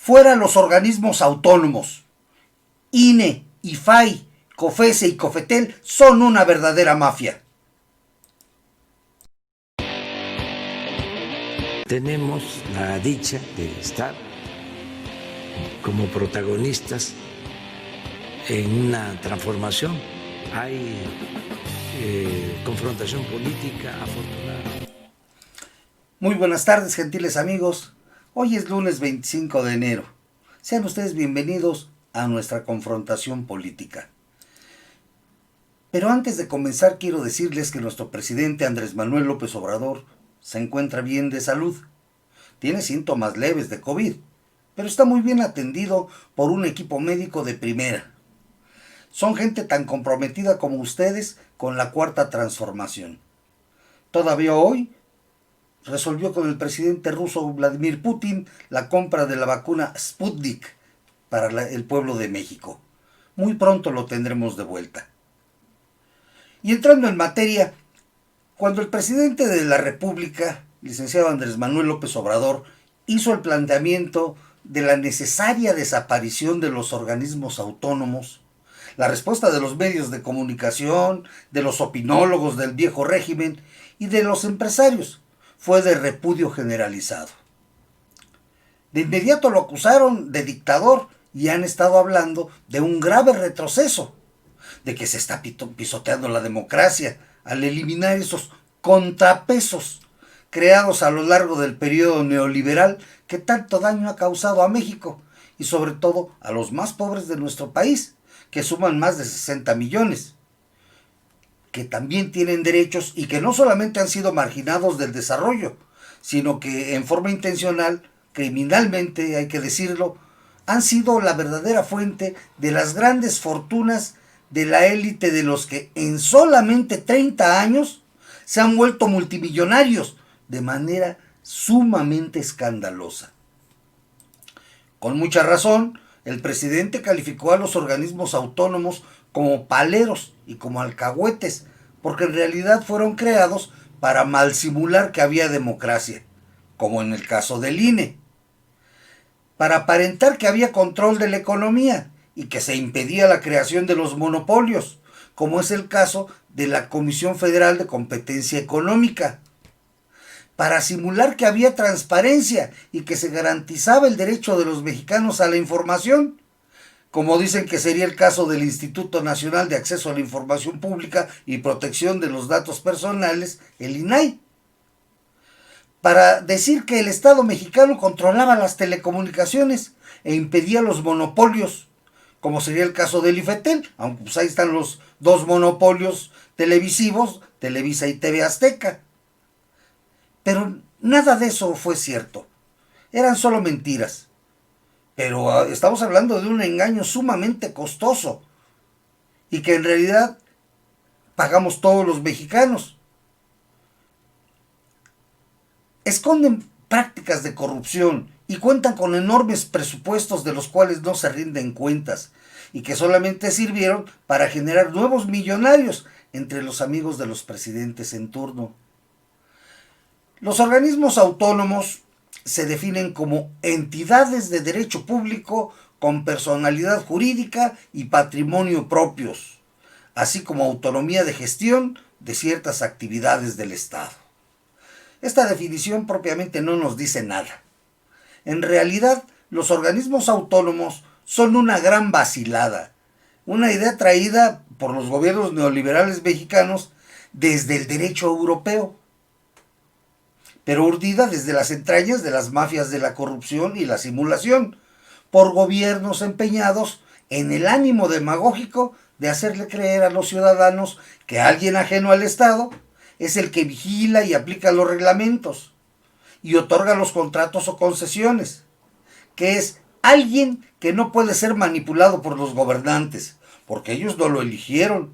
Fuera los organismos autónomos. INE, IFAI, COFESE y COFETEL son una verdadera mafia. Tenemos la dicha de estar como protagonistas en una transformación. Hay confrontación política afortunada. Muy buenas tardes, gentiles amigos. Hoy es lunes 25 de enero. Sean ustedes bienvenidos a nuestra confrontación política. Pero antes de comenzar quiero decirles que nuestro presidente Andrés Manuel López Obrador se encuentra bien de salud. Tiene síntomas leves de COVID, pero está muy bien atendido por un equipo médico de primera. Son gente tan comprometida como ustedes con la cuarta transformación. Todavía hoy resolvió con el presidente ruso Vladimir Putin la compra de la vacuna Sputnik para el pueblo de México. Muy pronto lo tendremos de vuelta. Y entrando en materia, cuando el presidente de la República, licenciado Andrés Manuel López Obrador, hizo el planteamiento de la necesaria desaparición de los organismos autónomos, la respuesta de los medios de comunicación, de los opinólogos del viejo régimen y de los empresarios fue de repudio generalizado. De inmediato lo acusaron de dictador y han estado hablando de un grave retroceso, de que se está pisoteando la democracia al eliminar esos contrapesos creados a lo largo del periodo neoliberal que tanto daño ha causado a México y sobre todo a los más pobres de nuestro país, que suman más de 60 millones, que también tienen derechos y que no solamente han sido marginados del desarrollo, sino que en forma intencional, criminalmente hay que decirlo, han sido la verdadera fuente de las grandes fortunas de la élite de los que en solamente 30 años se han vuelto multimillonarios de manera sumamente escandalosa. Con mucha razón, el presidente calificó a los organismos autónomos como paleros y como alcahuetes, porque en realidad fueron creados para malsimular que había democracia, como en el caso del INE, para aparentar que había control de la economía y que se impedía la creación de los monopolios, como es el caso de la Comisión Federal de Competencia Económica, para simular que había transparencia y que se garantizaba el derecho de los mexicanos a la información, como dicen que sería el caso del Instituto Nacional de Acceso a la Información Pública y Protección de los Datos Personales, el INAI, para decir que el Estado mexicano controlaba las telecomunicaciones e impedía los monopolios, como sería el caso del IFETEL, aunque pues ahí están los dos monopolios televisivos, Televisa y TV Azteca. Pero nada de eso fue cierto. Eran solo mentiras. Pero estamos hablando de un engaño sumamente costoso y que en realidad pagamos todos los mexicanos. Esconden prácticas de corrupción y cuentan con enormes presupuestos de los cuales no se rinden cuentas y que solamente sirvieron para generar nuevos millonarios entre los amigos de los presidentes en turno. Los organismos autónomos se definen como entidades de derecho público con personalidad jurídica y patrimonio propios, así como autonomía de gestión de ciertas actividades del Estado. Esta definición propiamente no nos dice nada. En realidad, los organismos autónomos son una gran vacilada, una idea traída por los gobiernos neoliberales mexicanos desde el derecho europeo, pero urdida desde las entrañas de las mafias de la corrupción y la simulación, por gobiernos empeñados en el ánimo demagógico de hacerle creer a los ciudadanos que alguien ajeno al Estado es el que vigila y aplica los reglamentos y otorga los contratos o concesiones, que es alguien que no puede ser manipulado por los gobernantes, porque ellos no lo eligieron.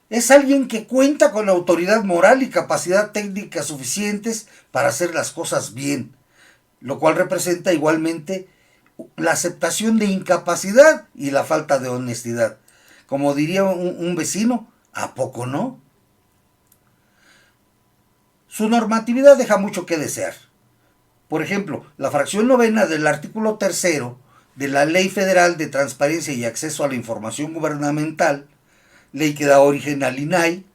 Es alguien que cuenta con autoridad moral y capacidad técnica suficientes para hacer las cosas bien, lo cual representa igualmente la aceptación de incapacidad y la falta de honestidad. Como diría un vecino, ¿a poco no? Su normatividad deja mucho que desear. Por ejemplo, la fracción novena del artículo tercero de la Ley Federal de Transparencia y Acceso a la Información Gubernamental, ley que da origen al INAI,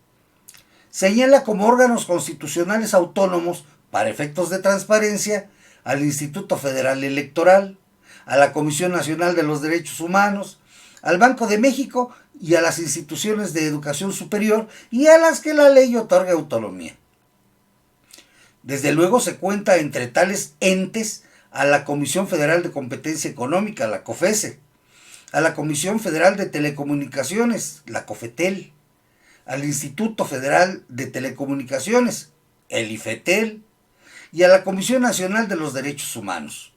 señala como órganos constitucionales autónomos para efectos de transparencia al Instituto Federal Electoral, a la Comisión Nacional de los Derechos Humanos, al Banco de México y a las instituciones de educación superior y a las que la ley otorga autonomía. Desde luego se cuenta entre tales entes a la Comisión Federal de Competencia Económica, la COFESE, a la Comisión Federal de Telecomunicaciones, la COFETEL, al Instituto Federal de Telecomunicaciones, el IFETEL, y a la Comisión Nacional de los Derechos Humanos.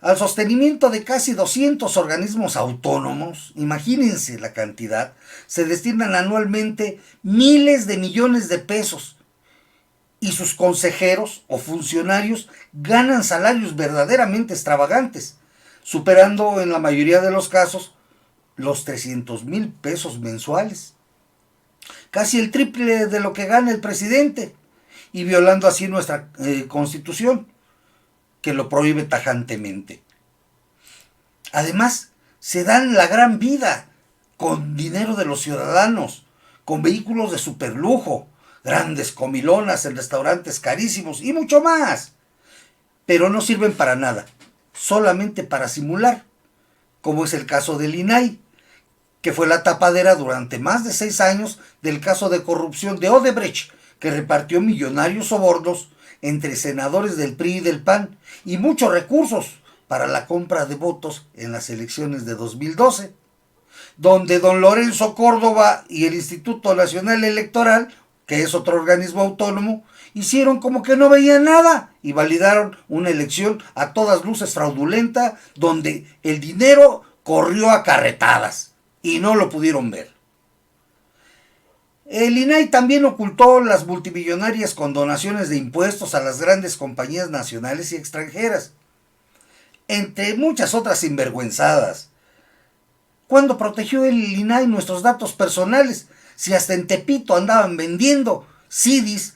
Al sostenimiento de casi 200 organismos autónomos, imagínense la cantidad, se destinan anualmente miles de millones de pesos y sus consejeros o funcionarios ganan salarios verdaderamente extravagantes, superando en la mayoría de los casos los 300,000 pesos mensuales. Casi el triple de lo que gana el presidente y violando así nuestra Constitución, que lo prohíbe tajantemente. Además, se dan la gran vida con dinero de los ciudadanos, con vehículos de superlujo, grandes comilonas en restaurantes carísimos y mucho más. Pero no sirven para nada, solamente para simular, como es el caso del INAI, que fue la tapadera durante más de 6 años del caso de corrupción de Odebrecht, que repartió millonarios sobornos entre senadores del PRI y del PAN y muchos recursos para la compra de votos en las elecciones de 2012, donde don Lorenzo Córdoba y el Instituto Nacional Electoral, que es otro organismo autónomo, hicieron como que no veían nada y validaron una elección a todas luces fraudulenta, donde el dinero corrió a carretadas y no lo pudieron ver. El INAI también ocultó las multimillonarias condonaciones de impuestos a las grandes compañías nacionales y extranjeras, entre muchas otras sinvergüenzadas. ¿Cuándo protegió el INAI nuestros datos personales? Si hasta en Tepito andaban vendiendo CDs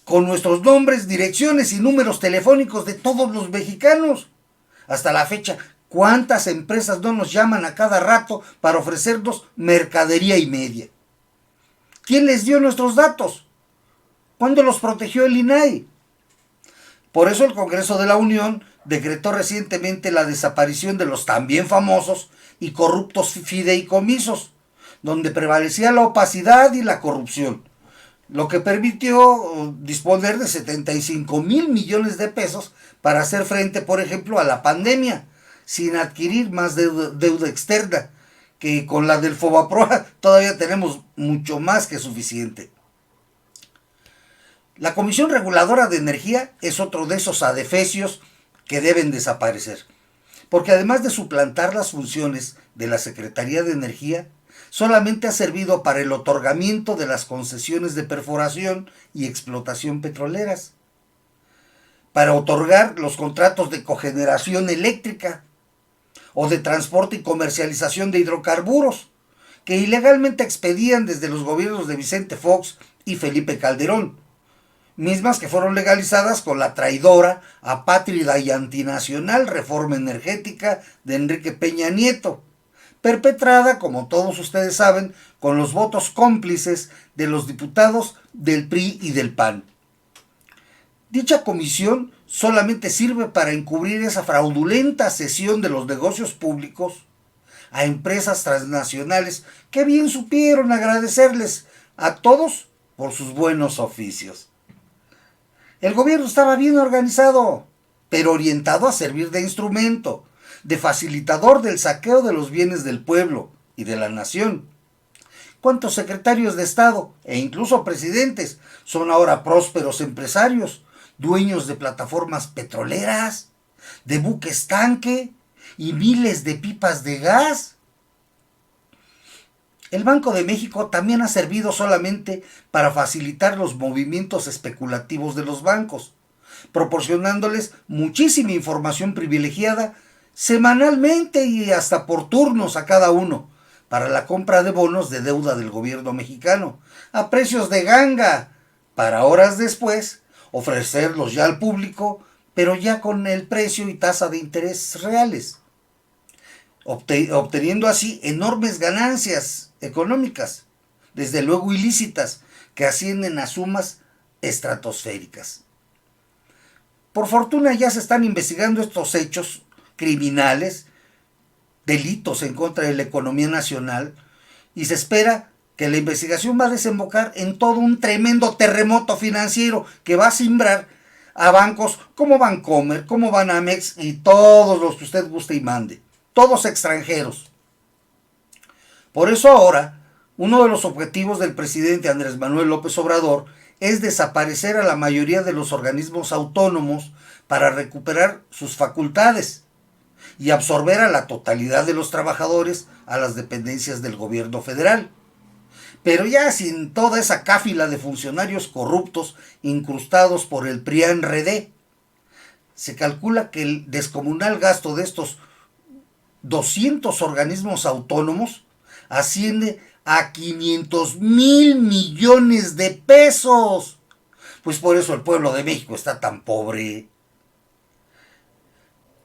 con nuestros nombres, direcciones y números telefónicos de todos los mexicanos. Hasta la fecha, ¿cuántas empresas no nos llaman a cada rato para ofrecernos mercadería y media? ¿Quién les dio nuestros datos? ¿Cuándo los protegió el INAI? Por eso el Congreso de la Unión decretó recientemente la desaparición de los también famosos y corruptos fideicomisos, donde prevalecía la opacidad y la corrupción, lo que permitió disponer de 75,000 millones de pesos para hacer frente, por ejemplo, a la pandemia, sin adquirir más deuda externa, que con la del Fobaproa todavía tenemos mucho más que suficiente. La Comisión Reguladora de Energía es otro de esos adefesios que deben desaparecer, porque además de suplantar las funciones de la Secretaría de Energía, solamente ha servido para el otorgamiento de las concesiones de perforación y explotación petroleras, para otorgar los contratos de cogeneración eléctrica o de transporte y comercialización de hidrocarburos, que ilegalmente expedían desde los gobiernos de Vicente Fox y Felipe Calderón, mismas que fueron legalizadas con la traidora, apátrida y antinacional reforma energética de Enrique Peña Nieto, perpetrada, como todos ustedes saben, con los votos cómplices de los diputados del PRI y del PAN. Dicha comisión solamente sirve para encubrir esa fraudulenta cesión de los negocios públicos a empresas transnacionales que bien supieron agradecerles a todos por sus buenos oficios. El gobierno estaba bien organizado, pero orientado a servir de instrumento, de facilitador del saqueo de los bienes del pueblo y de la nación. ¿Cuántos secretarios de Estado e incluso presidentes son ahora prósperos empresarios, dueños de plataformas petroleras, de buques tanque y miles de pipas de gas? El Banco de México también ha servido solamente para facilitar los movimientos especulativos de los bancos, proporcionándoles muchísima información privilegiada semanalmente y hasta por turnos a cada uno, para la compra de bonos de deuda del gobierno mexicano, a precios de ganga, para horas después ofrecerlos ya al público, pero ya con el precio y tasa de interés reales, obteniendo así enormes ganancias económicas, desde luego ilícitas, que ascienden a sumas estratosféricas. Por fortuna ya se están investigando estos hechos criminales, delitos en contra de la economía nacional, y se espera que la investigación va a desembocar en todo un tremendo terremoto financiero que va a simbrar a bancos como Bancomer, como Banamex y todos los que usted guste y mande, todos extranjeros. Por eso ahora, uno de los objetivos del presidente Andrés Manuel López Obrador es desaparecer a la mayoría de los organismos autónomos para recuperar sus facultades y absorber a la totalidad de los trabajadores a las dependencias del gobierno federal. Pero ya sin toda esa cáfila de funcionarios corruptos incrustados por el PRIAN-RD. Se calcula que el descomunal gasto de estos 200 organismos autónomos asciende a 500,000 millones de pesos. Pues por eso el pueblo de México está tan pobre.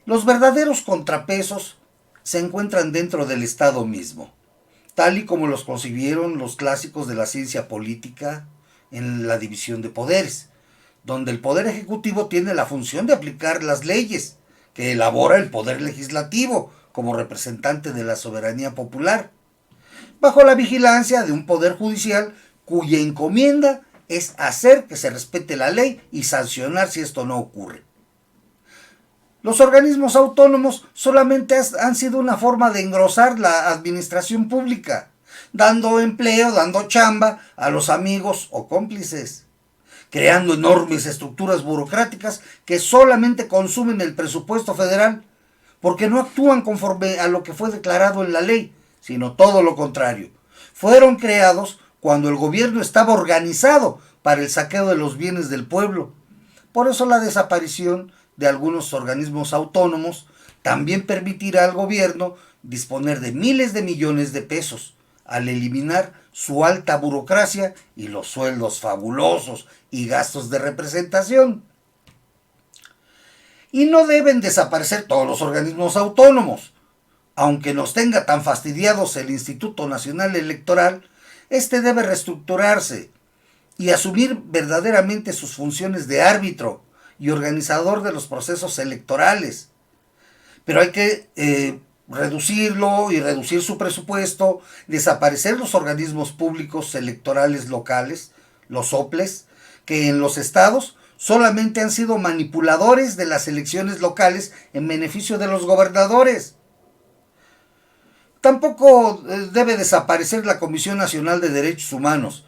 Los verdaderos contrapesos se encuentran dentro del Estado mismo, tal y como los concibieron los clásicos de la ciencia política en la división de poderes, donde el Poder Ejecutivo tiene la función de aplicar las leyes que elabora el Poder Legislativo como representante de la soberanía popular, bajo la vigilancia de un Poder Judicial cuya encomienda es hacer que se respete la ley y sancionar si esto no ocurre. Los organismos autónomos solamente han sido una forma de engrosar la administración pública, dando empleo, dando chamba a los amigos o cómplices, creando enormes estructuras burocráticas que solamente consumen el presupuesto federal, porque no actúan conforme a lo que fue declarado en la ley, sino todo lo contrario. Fueron creados cuando el gobierno estaba organizado para el saqueo de los bienes del pueblo. Por eso la desaparición de algunos organismos autónomos también permitirá al gobierno disponer de miles de millones de pesos al eliminar su alta burocracia y los sueldos fabulosos y gastos de representación. Y no deben desaparecer todos los organismos autónomos. Aunque nos tenga tan fastidiados el Instituto Nacional Electoral, este debe reestructurarse y asumir verdaderamente sus funciones de árbitro y organizador de los procesos electorales. Pero hay que reducirlo y reducir su presupuesto, desaparecer los organismos públicos electorales locales, los OPLES, que en los estados solamente han sido manipuladores de las elecciones locales en beneficio de los gobernadores. Tampoco debe desaparecer la Comisión Nacional de Derechos Humanos,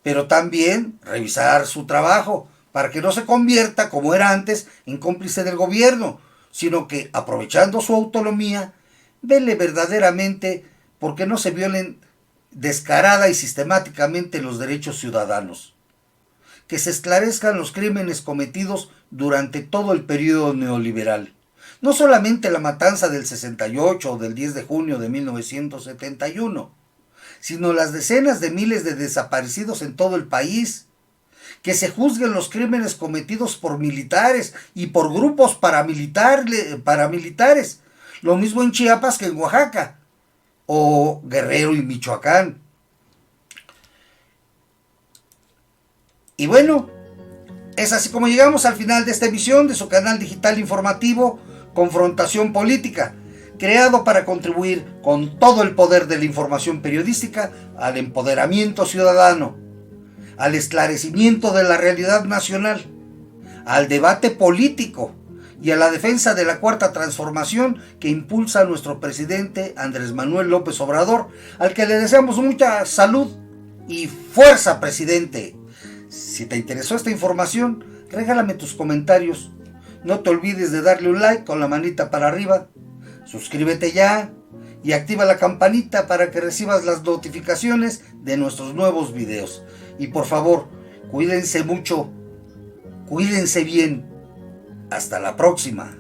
pero también revisar su trabajo, para que no se convierta, como era antes, en cómplice del gobierno, sino que, aprovechando su autonomía, vele verdaderamente porque no se violen descarada y sistemáticamente los derechos ciudadanos. Que se esclarezcan los crímenes cometidos durante todo el periodo neoliberal. No solamente la matanza del 68 o del 10 de junio de 1971, sino las decenas de miles de desaparecidos en todo el país. Que se juzguen los crímenes cometidos por militares y por grupos paramilitares. Lo mismo en Chiapas que en Oaxaca, o Guerrero y Michoacán. Y bueno, es así como llegamos al final de esta emisión de su canal digital informativo Confrontación Política, creado para contribuir con todo el poder de la información periodística al empoderamiento ciudadano, al esclarecimiento de la realidad nacional, al debate político y a la defensa de la cuarta transformación que impulsa nuestro presidente Andrés Manuel López Obrador, al que le deseamos mucha salud y fuerza, presidente. Si te interesó esta información, regálame tus comentarios. No te olvides de darle un like con la manita para arriba. Suscríbete ya y activa la campanita para que recibas las notificaciones de nuestros nuevos videos. Y por favor, cuídense mucho, cuídense bien. Hasta la próxima.